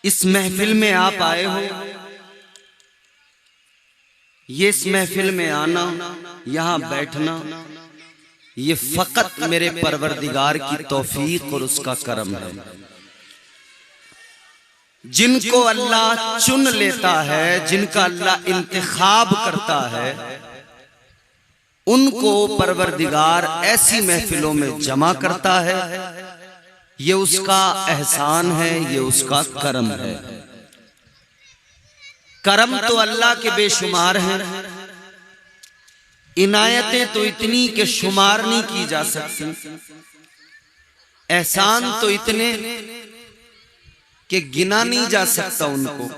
इस महफिल में आप आए हो, ये इस महफिल में आना, यहां बैठना, ये फकत मेरे परवरदिगार की तौफीक और उसका करम है। जिनको अल्लाह चुन लेता है, जिनका अल्लाह इंतखाब करता है, उनको परवरदिगार ऐसी महफिलों में जमा करता है। ये उसका एहसान है, ये उसका करम है। करम तो अल्लाह के बेशुमार हैं, इनायतें तो इतनी कि शुमार नहीं की जा सकती, एहसान तो इतने कि गिना नहीं जा सकता उनको।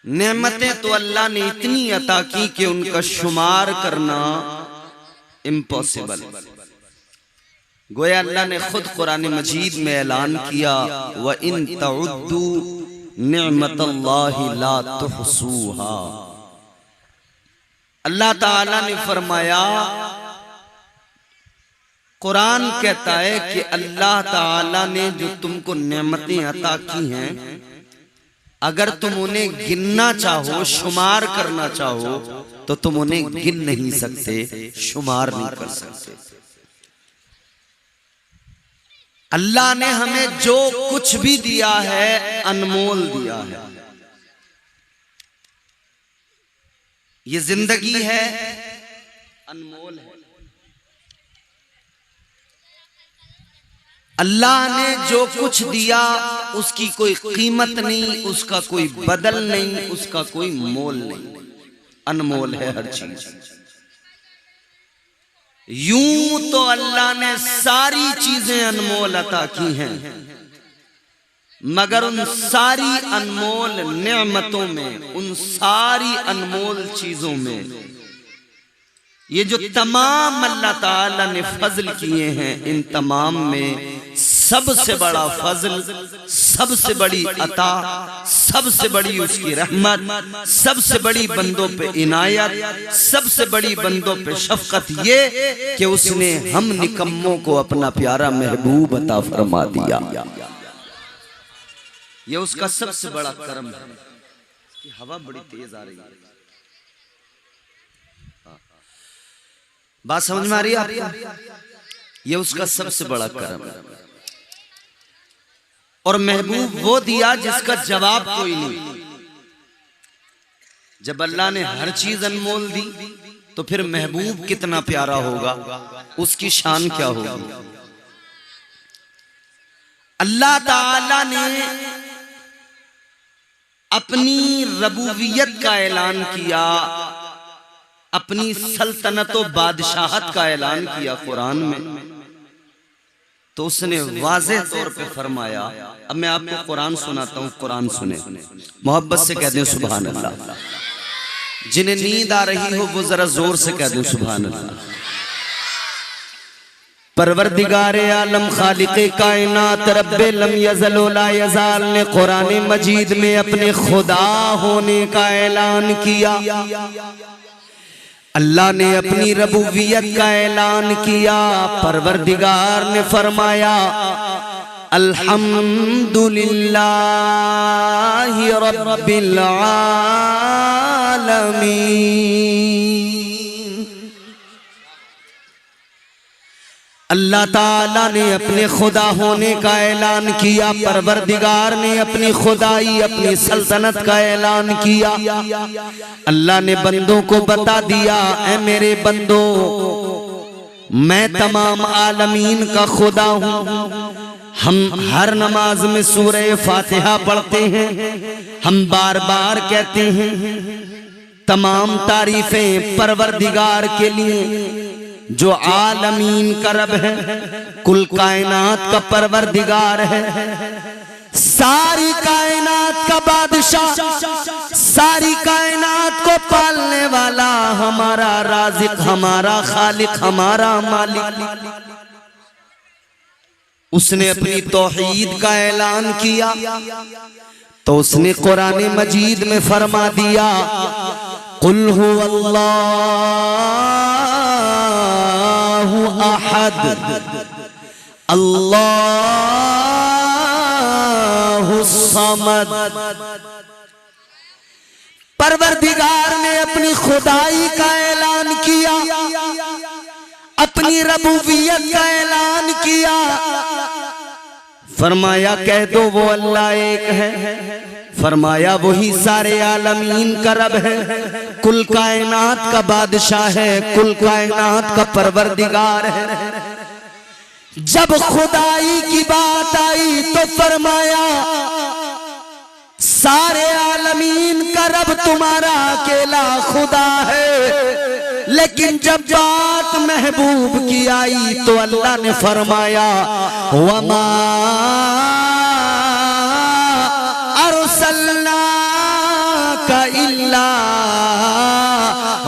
नेमतें तो अल्लाह ने इतनी अता की कि उनका शुमार करना इम्पॉसिबल। गोया अल्लाह ने खुद कुरान मजीद में ऐलान किया, व इन तउद्दू निअमतल्लाहि ला तुहसूहा। अल्लाह ताला ने फरमाया, कुरान कहता है कि अल्लाह ताला ने जो तुमको नेमतें अता की हैं, अगर तुम उन्हें गिनना चाहो, शुमार करना चाहो, तो तुम उन्हें गिन नहीं सकते, शुमार नहीं कर सकते। अल्लाह ने हमें जो कुछ भी दिया है अनमोल दिया है। ये जिंदगी है, अनमोल है। अल्लाह ने जो कुछ दिया उसकी कोई कीमत नहीं, उसका कोई बदल नहीं, उसका कोई मोल नहीं, अनमोल है हर चीज। यूं तो अल्लाह ने सारी चीजें अनमोल अता की हैं, मगर उन सारी अनमोल नेमतों में, उन सारी अनमोल चीजों में, ये जो तमाम अल्लाह ताला ने फजल किए हैं, इन तमाम में सबसे बड़ा फजल, सबसे बड़ी अता, सबसे बड़ी उसकी रहमत, सबसे बड़ी बंदों पे इनायत, सबसे बड़ी बंदों पे शफकत, ये कि उसने हम निकम्मों को अपना प्यारा महबूब अता फरमा दिया। ये उसका सबसे बड़ा करम है। कि हवा बड़ी तेज आ रही है, बात समझ में आ रही है आपको? ये उसका सबसे बड़ा करम है। और महबूब वो दिया जिसका जवाब कोई नहीं। जब अल्लाह ने हर चीज अनमोल दी, तो फिर महबूब कितना प्यारा होगा, उसकी शान क्या होगी। अल्लाह ताला ने अपनी रबूबियत का ऐलान किया, अपनी सल्तनत व बादशाहत का ऐलान किया कुरान में, तो उसने वाज़ेह तौर पे फरमाया। अब मैं आपको कुरान सुनाता हूँ, कुरान सुने, मोहब्बत से कह दें सुभान अल्लाह। जिन्हें नींद आ रही हो वो जरा जोर से कह दें सुभान अल्लाह। परवरदिगारे आलम खालिक़े कायनात रब्बे लम यज़ल व ला यज़ाल ने कुरान मजीद में अपने खुदा होने का ऐलान किया। अल्लाह ने अपनी रबूबियत का ऐलान किया। परवरदिगार ने फरमाया, अल्हम्दुलिल्लाहि रब्बिल आलमीन। अल्लाह ताला ने अपने खुदा होने का ऐलान किया, परवरदिगार ने अपनी खुदाई, अपनी सल्तनत का ऐलान किया। अल्लाह ने बंदों को बता दिया, ऐ मेरे बंदो, मैं तमाम आलमीन का खुदा हूँ। हम हर नमाज में सूरह फातिहा पढ़ते हैं, हम बार बार कहते हैं तमाम तारीफें परवरदिगार के लिए जो आलमीन का रब है, कुल कायनात का परवरदिगार है, सारी कायनात का बादशाह, सारी कायनात को पालने वाला, हमारा राज़िक, हमारा खालिक, हमारा मालिक। उसने अपनी तौहीद का ऐलान किया, तो उसने कुरान मजीद में फरमा दिया, कुल हुवल्लाहु अहद अल्लाहुस समद। परवरदिगार ने अपनी खुदाई का ऐलान किया, अपनी रबूबियत का ऐलान किया। फरमाया कह दो वो अल्लाह एक है। फरमाया वही सारे आलमीन का रब है, कुल कायनात का बादशाह है, कुल कायनात का परवरदिगार है। जब खुदाई की बात आई तो फरमाया सारे आलमीन का रब तुम्हारा अकेला खुदा है। लेकिन जब बात महबूब की आई तो अल्लाह ने फरमाया वमा अरसलनाका इल्ला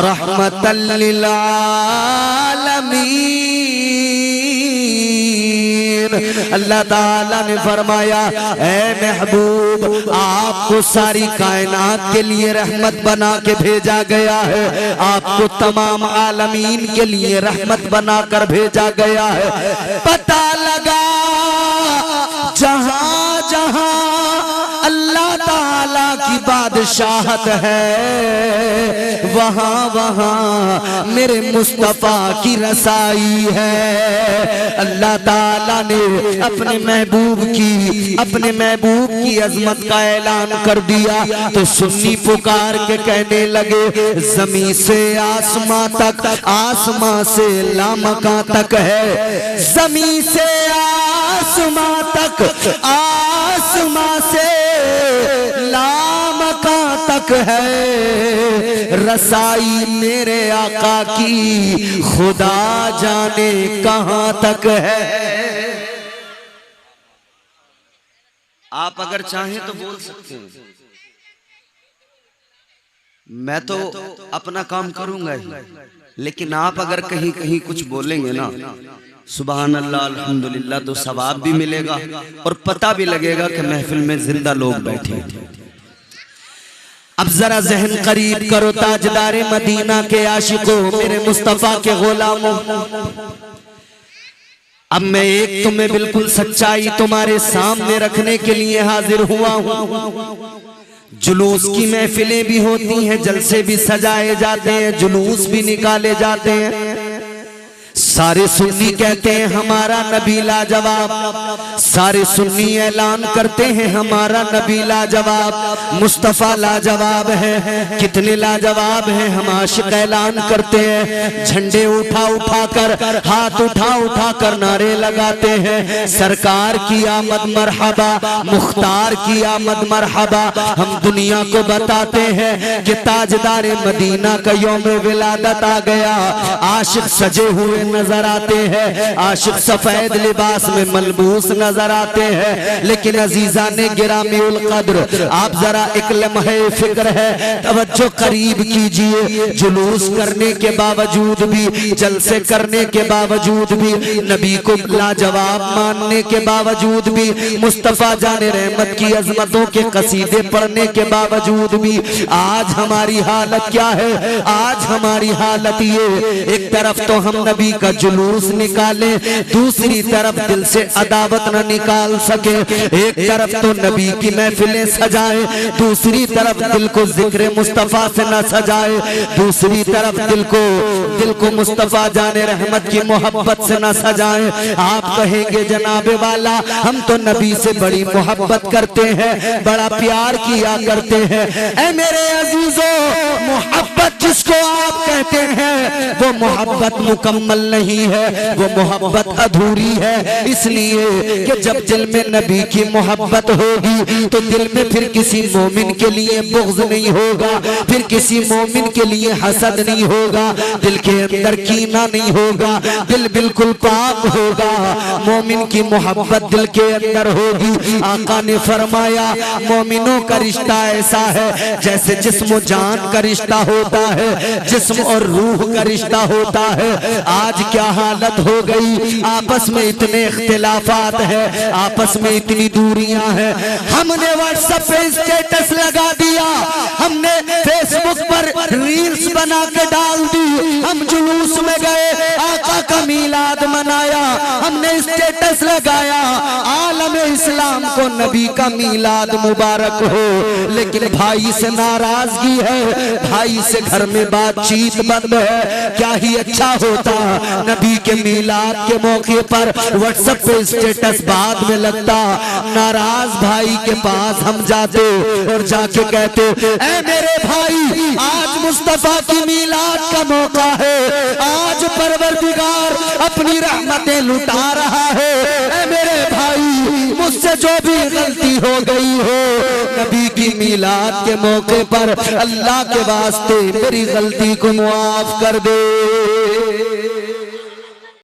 रहमतल लिल आलमीन। अल्लाह ताला ने फरमाया ऐ महबूब आपको सारी कायनात के लिए रहमत बना के भेजा गया है, आपको तमाम आलमीन के लिए रहमत बनाकर भेजा गया है। पता लगा जहां जहां अल्लाह ताला की बादशाहत है वहां वहां मेरे मुस्तफा की रसाई है। अल्लाह ताला ने अपने महबूब की अजमत का ऐलान कर दिया तो सुन्नी पुकार के कहने लगे जमीन से आसमां तक, आसमां से लामका तक है, जमीन से आसमां तक, आसमां से लामका तक है रसाई मेरे आका की, खुदा जाने कहां तक है। आप अगर चाहें तो बोल सकते हैं, मैं तो अपना काम करूंगा ही, लेकिन आप अगर कहीं कहीं कुछ बोलेंगे ना सुबहान अल्लाह अल्हम्दुलिल्लाह तो सवाब भी मिलेगा और पता भी लगेगा कि महफिल में जिंदा लोग बैठे हैं। अब जरा जहन करीब करो ताजदारे मदीना के आशिकों, मेरे मुस्तफा के गुलामों। अब मैं एक तुम्हें बिल्कुल सच्चाई तुम्हारे सामने रखने के लिए हाजिर हुआ हूँ। जुलूस की महफिलें भी होती हैं, जलसे भी सजाए जाते हैं, जुलूस भी निकाले जाते हैं। सारे सुन्नी कहते हैं हमारा नबी लाजवाब, सारे सुन्नी ऐलान करते हैं हमारा नबी लाजवाब, मुस्तफा लाजवाब है। कितने लाजवाब हैं हम आशिक ऐलान करते हैं, झंडे उठा उठा कर, हाथ उठा उठा कर नारे लगाते हैं सरकार की आमद मरहबा, मुख्तार की आमद मरहबा। हम दुनिया को बताते हैं कि ताजदारे मदीना का यौम विलादत आ गया। आशिक सजे हुए नजर आते हैं, आशिक सफेद लिबास में मलबूस नजर आते हैं। लेकिन अजीजा ने गिरामी उल कद्र, आप जरा एक लम्हे फिक्र है तवज्जो करीब कीजिए। जुलूस करने के बावजूद भी, जलसे करने के बावजूद भी, नबी को लाजवाब मानने के बावजूद भी, मुस्तफा जाने रहमत की अजमतों के कसीदे पढ़ने के बावजूद भी आज हमारी हालत क्या है? आज हमारी हालत ये, एक तरफ तो हम नबी का जुलूस निकाले, दूसरी तरफ दिल से अदावत न निकाल सके। एक तरफ तो नबी की महफिलें सजाए, दूसरी तरफ दिल को जिक्र मुस्तफा से न सजाए, दूसरी तरफ दिल को मुस्तफा जाने रहमत की मोहब्बत से न सजाए। आप कहेंगे जनाबे वाला हम तो नबी से बड़ी मोहब्बत करते हैं, बड़ा प्यार किया करते हैं। ऐ मेरे अजीजों, मोहब्बत जिसको आप कहते हैं वो मोहब्बत मुकम्मल नहीं है, वो मोहब्बत अधूरी है। इसलिए कि जब दिल में नबी की मोहब्बत होगी तो दिल में फिर किसी मोमिन के लिए बुग़्ज़ नहीं होगा, फिर किसी मोमिन के लिए हसद नहीं होगा, दिल के अंदर कीना नहीं होगा, दिल बिल्कुल पाक होगा। मोमिन की मोहब्बत दिल के अंदर होगी। आका ने फरमाया मोमिनों का रिश्ता ऐसा है जैसे जिस्म जान का रिश्ता होता है। जिस्म और रूह का रिश्ता होता है। आज क्या हालत हो गई, आपस में इतने इख्तिलाफात है, आपस में इतनी दूरियां हैं। हमने व्हाट्सएप पे स्टेटस लगा दिया, हमने फेसबुक पर रील्स बना के डाल दी, हम जुलूस में गए, आका का मीलाद मनाया, हमने स्टेटस लगाया, आलम इस्लाम को नबी का मीलाद मुबारक हो। लेकिन भाई से नाराजगी है, भाई से घर में बातचीत बंद है। क्या ही अच्छा होता नबी के मीलाद के मौके पर व्हाट्सएप पे स्टेटस बाद में लगता, नाराज भाई के पास हम जाते और जाके कहते, ऐ मेरे भाई आज मुस्तफा की मीलाद का मौका है, आज परवरदिगार अपनी रहमतें लुटा रहा है। ऐ मेरे भाई मुझसे जो भी गलती हो गई हो, नबी की मीलाद के मौके पर अल्लाह के वास्ते मेरी गलती को मुआफ कर दे।